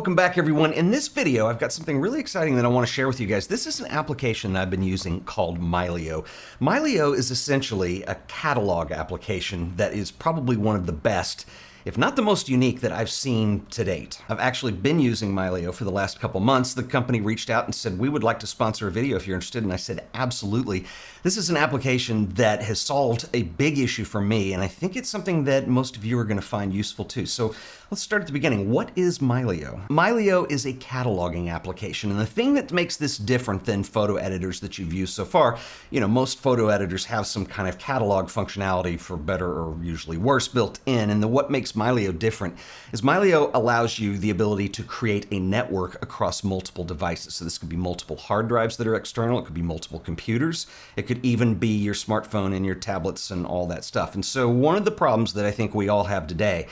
Welcome back, everyone. In this video, I've got something really exciting that I want to share with you guys. This is an application that I've been using called Mylio. Mylio is essentially a catalog application that is probably one of the best, if not the most unique, that I've seen to date. I've actually been using Mylio for the last couple months. The company reached out and said, we would like to sponsor a video if you're interested. And I said, absolutely. This is an application that has solved a big issue for me, and I think it's something that most of you are going to find useful too. So let's start at the beginning. What is Mylio? Mylio is a cataloging application, and the thing that makes this different than photo editors that you've used so far, most photo editors have some kind of catalog functionality, for better or usually worse, built in, and what makes Mylio different is Mylio allows you the ability to create a network across multiple devices. So this could be multiple hard drives that are external, it could be multiple computers, it could even be your smartphone and your tablets and all that stuff. And so one of the problems that I think we all have today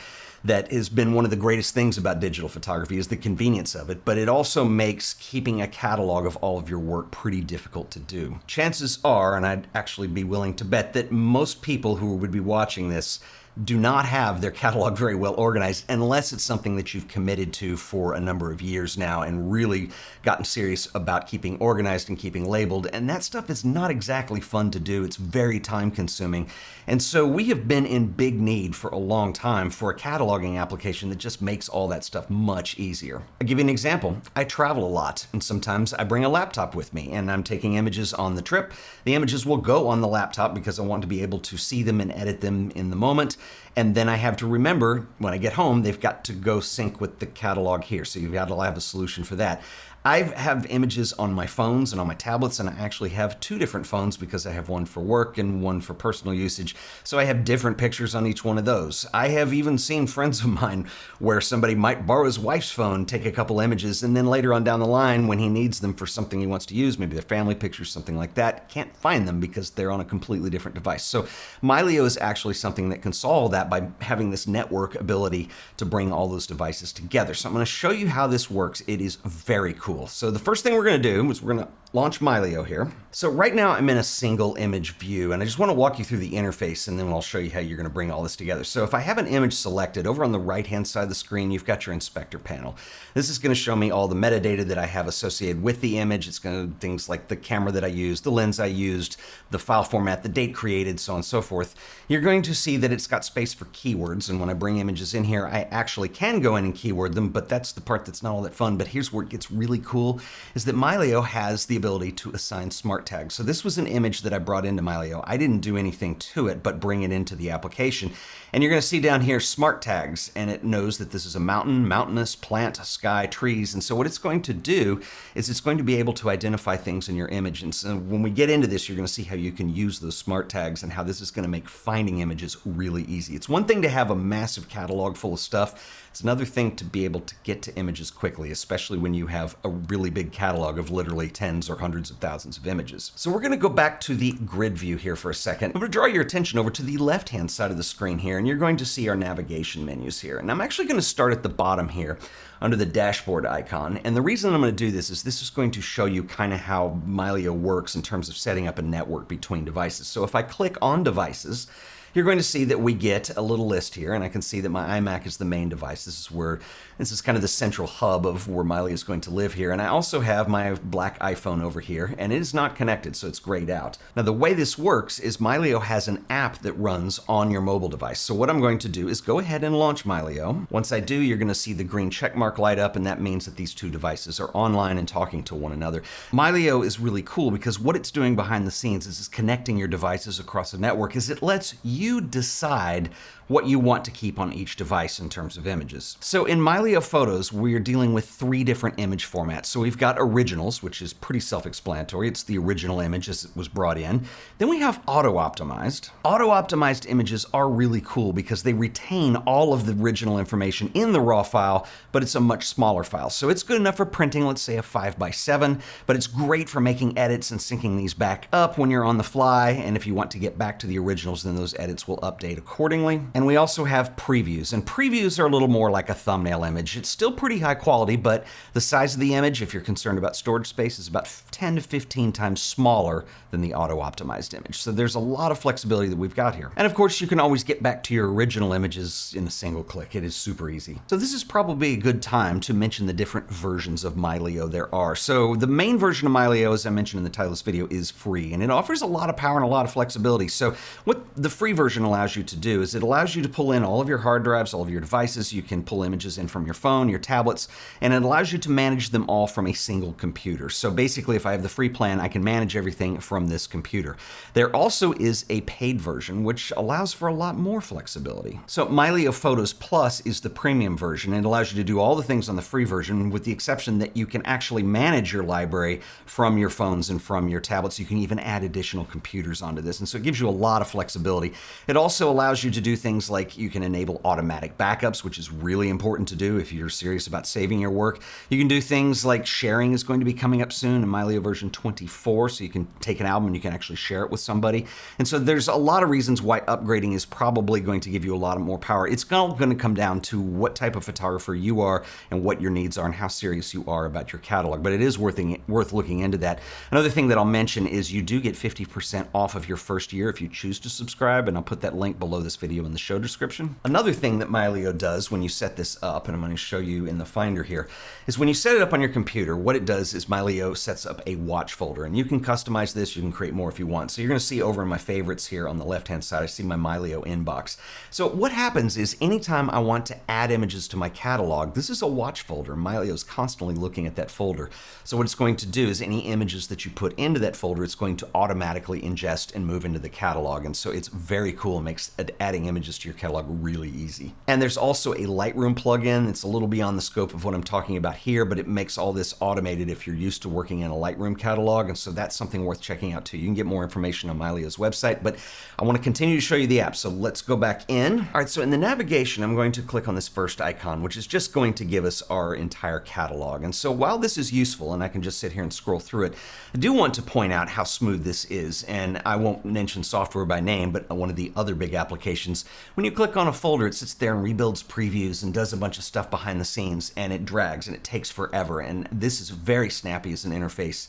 that has been one of the greatest things about digital photography is the convenience of it, but it also makes keeping a catalog of all of your work pretty difficult to do. Chances are, and I'd actually be willing to bet, that most people who would be watching this do not have their catalog very well organized unless it's something that you've committed to for a number of years now and really gotten serious about keeping organized and keeping labeled. And that stuff is not exactly fun to do. It's very time consuming. And so we have been in big need for a long time for a cataloging application that just makes all that stuff much easier. I'll give you an example. I travel a lot, and sometimes I bring a laptop with me and I'm taking images on the trip. The images will go on the laptop because I want to be able to see them and edit them in the moment. And then I have to remember when I get home, they've got to go sync with the catalog here. So you've got to have a solution for that. I have images on my phones and on my tablets, and I actually have two different phones because I have one for work and one for personal usage. So I have different pictures on each one of those. I have even seen friends of mine where somebody might borrow his wife's phone, take a couple images, and then later on down the line when he needs them for something he wants to use, maybe their family pictures, something like that, can't find them because they're on a completely different device. So Mylio is actually something that can solve that by having this network ability to bring all those devices together. So I'm going to show you how this works. It is very cool. So the first thing we're going to do is we're going to launch Mylio here. So right now I'm in a single image view, and I just want to walk you through the interface, and then I'll show you how you're going to bring all this together. So if I have an image selected, over on the right-hand side of the screen, you've got your inspector panel. This is going to show me all the metadata that I have associated with the image. It's going to things like the camera that I used, the lens I used, the file format, the date created, so on and so forth. You're going to see that it's got space for keywords, and when I bring images in here, I actually can go in and keyword them, but that's the part that's not all that fun. But here's where it gets really cool, is that Mylio has the ability to assign smart tags. So this was an image that I brought into Mylio. I didn't do anything to it but bring it into the application. And you're going to see down here smart tags, and it knows that this is a mountain, mountainous, plant, sky, trees. And so what it's going to do is it's going to be able to identify things in your image. And so when we get into this, you're going to see how you can use those smart tags and how this is going to make finding images really easy. It's one thing to have a massive catalog full of stuff. It's another thing to be able to get to images quickly, especially when you have a really big catalog of literally tens or hundreds of thousands of images. So we're going to go back to the grid view here for a second. I'm going to draw your attention over to the left-hand side of the screen here, and you're going to see our navigation menus here. And I'm actually going to start at the bottom here under the dashboard icon. And the reason I'm going to do this is going to show you kind of how Mylio works in terms of setting up a network between devices. So if I click on devices, you're going to see that we get a little list here, and I can see that my iMac is the main device. This is kind of the central hub of where Mylio is going to live here. And I also have my black iPhone over here, and it is not connected, so it's grayed out. Now, the way this works is Mylio has an app that runs on your mobile device. So what I'm going to do is go ahead and launch Mylio. Once I do, you're going to see the green check mark light up, and that means that these two devices are online and talking to one another. Mylio is really cool because what it's doing behind the scenes is it's connecting your devices across a network, is it lets you decide what you want to keep on each device in terms of images. So in Mylio Photos, we're dealing with three different image formats. So we've got originals, which is pretty self-explanatory. It's the original image as it was brought in. Then we have auto-optimized. Auto-optimized images are really cool because they retain all of the original information in the raw file, but it's a much smaller file. So it's good enough for printing, let's say a 5x7, but it's great for making edits and syncing these back up when you're on the fly. And if you want to get back to the originals, then those edits edits will update accordingly. And we also have previews, and previews are a little more like a thumbnail image. It's still pretty high quality, but the size of the image, if you're concerned about storage space, is about 10 to 15 times smaller than the auto-optimized image. So there's a lot of flexibility that we've got here. And of course, you can always get back to your original images in a single click. It is super easy. So this is probably a good time to mention the different versions of Mylio there are. So the main version of Mylio, as I mentioned in the title of this video, is free, and it offers a lot of power and a lot of flexibility. So what the free version allows you to do is it allows you to pull in all of your hard drives, all of your devices. You can pull images in from your phone, your tablets, and it allows you to manage them all from a single computer. So basically, if I have the free plan, I can manage everything from this computer. There also is a paid version, which allows for a lot more flexibility. So Mylio Photos Plus is the premium version. It allows you to do all the things on the free version, with the exception that you can actually manage your library from your phones and from your tablets. You can even add additional computers onto this, and so it gives you a lot of flexibility. It also allows you to do things like you can enable automatic backups, which is really important to do if you're serious about saving your work. You can do things like sharing is going to be coming up soon in Mylio version 24, so you can take an album and you can actually share it with somebody. And so there's a lot of reasons why upgrading is probably going to give you a lot more power. It's all going to come down to what type of photographer you are and what your needs are and how serious you are about your catalog, but it is worth looking into that. Another thing that I'll mention is you do get 50% off of your first year if you choose to subscribe, and I'll put that link below this video in the show description. Another thing that Mylio does when you set this up, and I'm going to show you in the Finder here, is when you set it up on your computer, what it does is Mylio sets up a watch folder, and you can customize this, you can create more if you want. So you're going to see over in my favorites here on the left-hand side, I see my Mylio inbox. So what happens is anytime I want to add images to my catalog, this is a watch folder. Mylio is constantly looking at that folder. So what it's going to do is any images that you put into that folder, it's going to automatically ingest and move into the catalog. And so it's very cool. It makes adding images to your catalog really easy. And there's also a Lightroom plugin. It's a little beyond the scope of what I'm talking about here, but it makes all this automated if you're used to working in a Lightroom catalog. And so that's something worth checking out too. You can get more information on Mylio's website, but I want to continue to show you the app. So let's go back in. All right, so in the navigation, I'm going to click on this first icon, which is just going to give us our entire catalog. And so while this is useful, and I can just sit here and scroll through it, I do want to point out how smooth this is. And I won't mention software by name, but one of the other big applications, when you click on a folder, it sits there and rebuilds previews and does a bunch of stuff behind the scenes, and it drags and it takes forever. And this is very snappy as an interface.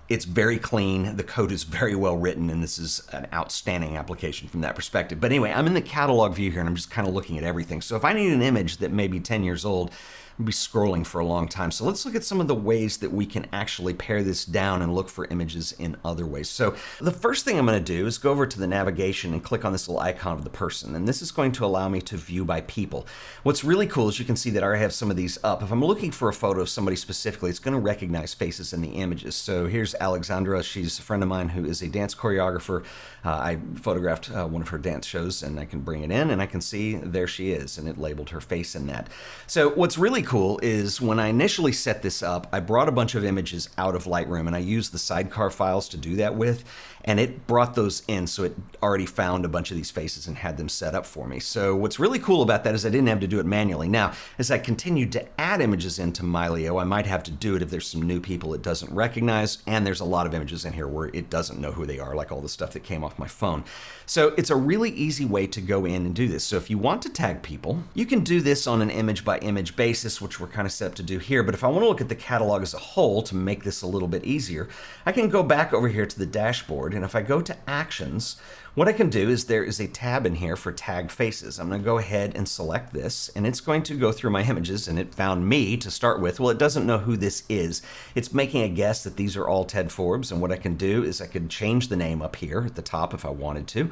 It's very clean, the code is very well written, and this is an outstanding application from that perspective. But anyway, I'm in the catalog view here, and I'm just kind of looking at everything. So if I need an image that may be 10 years old, I'll be scrolling for a long time. So let's look at some of the ways that we can actually pare this down and look for images in other ways. So the first thing I'm going to do is go over to the navigation and click on this little icon of the person. And this is going to allow me to view by people. What's really cool is you can see that I have some of these up. If I'm looking for a photo of somebody specifically, it's going to recognize faces in the images. So here's Alexandra. She's a friend of mine who is a dance choreographer. I photographed one of her dance shows, and I can bring it in and I can see there she is, and it labeled her face in that. So what's really cool is when I initially set this up, I brought a bunch of images out of Lightroom, and I used the sidecar files to do that with, and it brought those in, so it already found a bunch of these faces and had them set up for me. So what's really cool about that is I didn't have to do it manually. Now, as I continued to add images into Mylio, I might have to do it if there's some new people it doesn't recognize, and there's a lot of images in here where it doesn't know who they are, like all the stuff that came off my phone. So it's a really easy way to go in and do this. So if you want to tag people, you can do this on an image by image basis, which we're kind of set up to do here. But if I want to look at the catalog as a whole to make this a little bit easier, I can go back over here to the dashboard, and if I go to actions, what I can do is there is a tab in here for tagged faces. I'm going to go ahead and select this, and it's going to go through my images, and it found me to start with. Well, it doesn't know who this is. It's making a guess that these are all Ted Forbes, and what I can do is I could change the name up here at the top if I wanted to.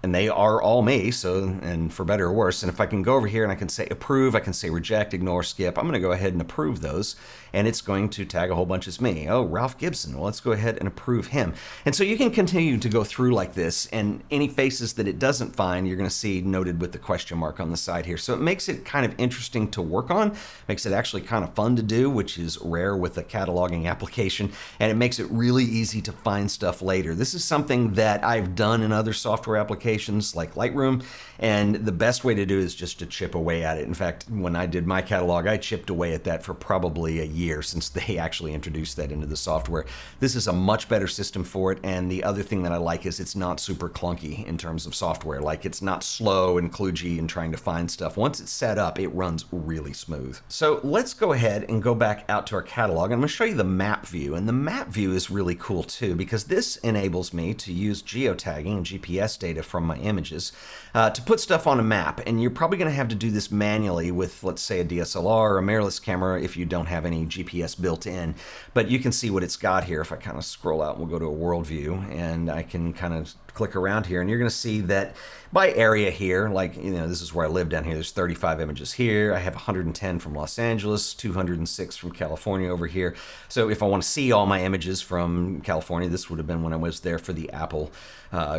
And they are all me, so, and for better or worse. And if I can go over here and I can say approve, I can say reject, ignore, skip. I'm going to go ahead and approve those, and it's going to tag a whole bunch as me. Oh, Ralph Gibson. Well, let's go ahead and approve him. And so you can continue to go through like this, and any faces that it doesn't find, you're going to see noted with the question mark on the side here. So it makes it kind of interesting to work on, makes it actually kind of fun to do, which is rare with a cataloging application, and it makes it really easy to find stuff later. This is something that I've done in other software applications. applications like Lightroom, and the best way to do it is just to chip away at it. In fact, when I did my catalog, I chipped away at that for probably a year since they actually introduced that into the software. This is a much better system for it, and the other thing that I like is it's not super clunky in terms of software. Like, it's not slow and kludgy and trying to find stuff. Once it's set up, it runs really smooth. So let's go ahead and go back out to our catalog. I'm going to show you the map view, and the map view is really cool too because this enables me to use geotagging and GPS data from my images to put stuff on a map. And you're probably going to have to do this manually with, let's say, a DSLR or a mirrorless camera if you don't have any GPS built in. But you can see what it's got here. If I kind of scroll out, we'll go to a world view, and I can kind of click around here, and you're going to see that by area here, like, you know, this is where I live down here. There's 35 images here. I have 110 from Los Angeles, 206 from California over here. So if I want to see all my images from California, this would have been when I was there for the Apple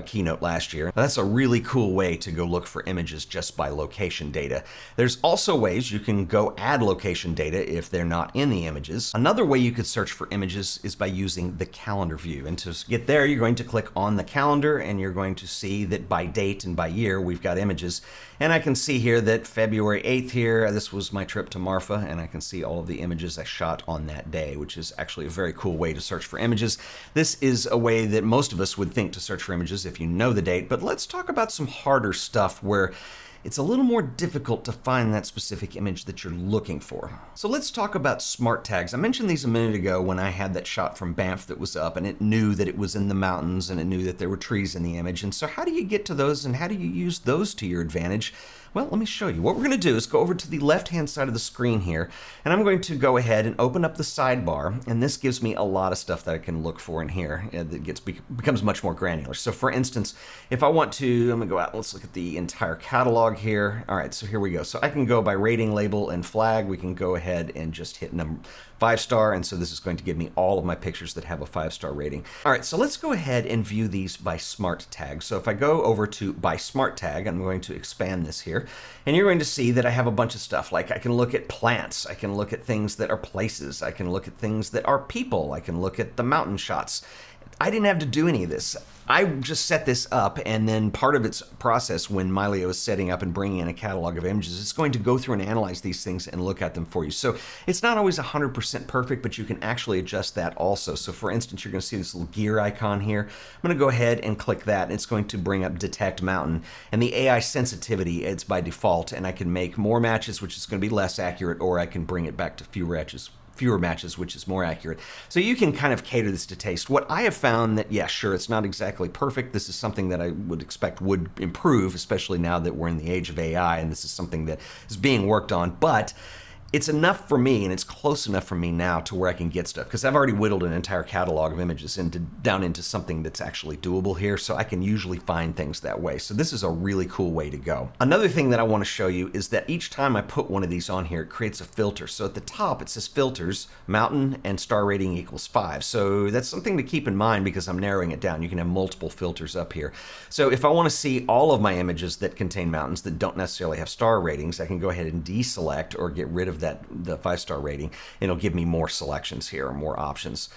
keynote last year. That's a really cool way to go look for images just by location data. There's also ways you can go add location data if they're not in the images. Another way you could search for images is by using the calendar view. And to get there, you're going to click on the calendar, and you're going to see that by date and by year, we've got images. And I can see here that February 8th here, this was my trip to Marfa, and I can see all of the images I shot on that day, which is actually a very cool way to search for images. This is a way that most of us would think to search for images if you know the date, but let's talk about some harder stuff where it's a little more difficult to find that specific image that you're looking for. So let's talk about smart tags. I mentioned these a minute ago when I had that shot from Banff that was up, and it knew that it was in the mountains and it knew that there were trees in the image. And so how do you get to those, and how do you use those to your advantage? Well, let me show you. What we're going to do is go over to the left-hand side of the screen here, and I'm going to go ahead and open up the sidebar, and this gives me a lot of stuff that I can look for in here that becomes much more granular. So for instance, if I want to, I'm going to go out, let's look at the entire catalog here. All right, so here we go. So I can go by rating, label, and flag. We can go ahead and just hit number 5-star, and so this is going to give me all of my pictures that have a 5-star rating. All right, so let's go ahead and view these by smart tag. So if I go over to by smart tag, I'm going to expand this here, and you're going to see that I have a bunch of stuff. Like, I can look at plants, I can look at things that are places, I can look at things that are people, I can look at the mountain shots. I didn't have to do any of this. I just set this up, and then part of its process when Mylio is setting up and bringing in a catalog of images, it's going to go through and analyze these things and look at them for you. So it's not always 100% perfect, but you can actually adjust that also. So for instance, you're going to see this little gear icon here. I'm going to go ahead and click that, and it's going to bring up Detect Mountain. And the AI sensitivity, it's by default, and I can make more matches, which is going to be less accurate, or I can bring it back to fewer matches, which is more accurate. So you can kind of cater this to taste. What I have found that, yeah, sure, it's not exactly perfect. This is something that I would expect would improve, especially now that we're in the age of AI, and this is something that is being worked on. But it's enough for me, and it's close enough for me now to where I can get stuff, because I've already whittled an entire catalog of images down into something that's actually doable here, so I can usually find things that way. So this is a really cool way to go. Another thing that I want to show you is that each time I put one of these on here, it creates a filter. So at the top, it says filters, mountain, and star rating equals 5. So that's something to keep in mind because I'm narrowing it down. You can have multiple filters up here. So if I want to see all of my images that contain mountains that don't necessarily have star ratings, I can go ahead and deselect or get rid of the 5-star rating, and it'll give me more selections here, or more options.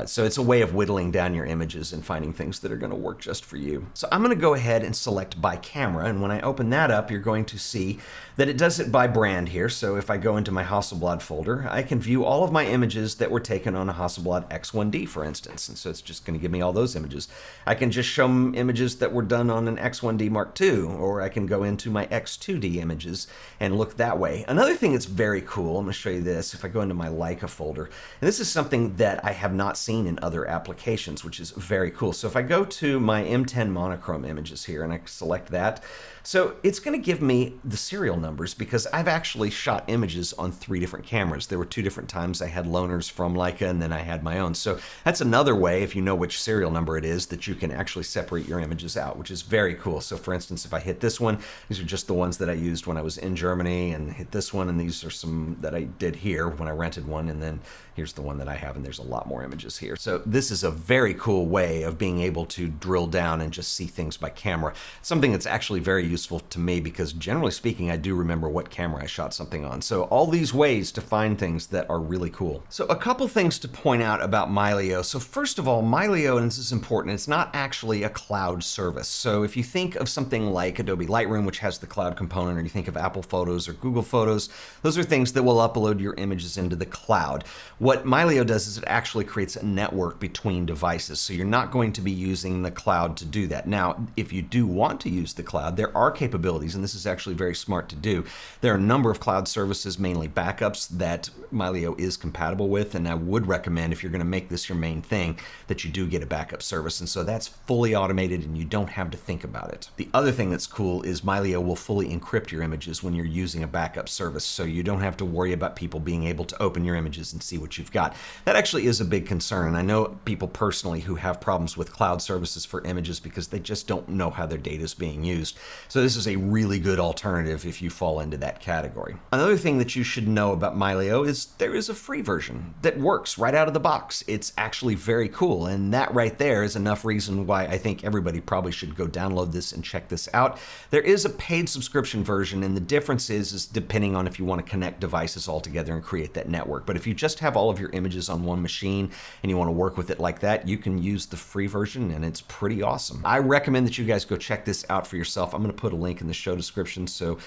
So it's a way of whittling down your images and finding things that are going to work just for you. So I'm going to go ahead and select by camera, and when I open that up, you're going to see that it does it by brand here. So if I go into my Hasselblad folder, I can view all of my images that were taken on a Hasselblad X1D, for instance, and so it's just going to give me all those images. I can just show them images that were done on an X1D Mark II, or I can go into my X2D images and look that way. Another thing that's very cool, I'm going to show you this. If I go into my Leica folder, and this is something that I have not seen in other applications, which is very cool. So if I go to my M10 monochrome images here and I select that, so it's going to give me the serial numbers because I've actually shot images on 3 different cameras. There were 2 different times I had loaners from Leica, and then I had my own. So that's another way, if you know which serial number it is, that you can actually separate your images out, which is very cool. So for instance, if I hit this one, these are just the ones that I used when I was in Germany, and hit this one, and these are some some that I did here when I rented one, and then here's the one that I have, and there's a lot more images here. So this is a very cool way of being able to drill down and just see things by camera. Something that's actually very useful to me because generally speaking, I do remember what camera I shot something on. So all these ways to find things that are really cool. So a couple things to point out about Mylio. So first of all, Mylio, and this is important, it's not actually a cloud service. So if you think of something like Adobe Lightroom, which has the cloud component, or you think of Apple Photos or Google Photos, those are things that will upload your images into the cloud. What Mylio does is it actually creates a network between devices. So you're not going to be using the cloud to do that. Now, if you do want to use the cloud, there are capabilities, and this is actually very smart to do. There are a number of cloud services, mainly backups, that Mylio is compatible with, and I would recommend, if you're going to make this your main thing, that you do get a backup service. And so that's fully automated and you don't have to think about it. The other thing that's cool is Mylio will fully encrypt your images when you're using a backup service, so you don't have to worry about people being able to open your images and see what you've got. That actually is a big concern. I know people personally who have problems with cloud services for images because they just don't know how their data is being used. So this is a really good alternative if you fall into that category. Another thing that you should know about Mylio is there is a free version that works right out of the box. It's actually very cool, and that right there is enough reason why I think everybody probably should go download this and check this out. There is a paid subscription version, and the difference is depending on if you want to connect devices all together and create that network. But if you just have all of your images on one machine and you want to work with it like that, you can use the free version, and it's pretty awesome. I recommend that you guys go check this out for yourself. I'm going to put a link in the show description, so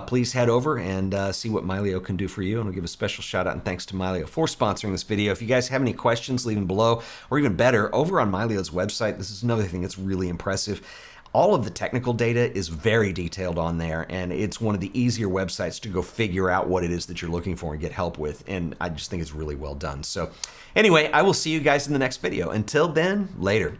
please head over and see what Mylio can do for you. And I'll give a special shout out and thanks to Mylio for sponsoring this video. If you guys have any questions, leave them below, or even better, over on Mylio's website. This is another thing that's really impressive. All of the technical data is very detailed on there, and it's one of the easier websites to go figure out what it is that you're looking for and get help with, and I just think it's really well done. So anyway, I will see you guys in the next video. Until then, later.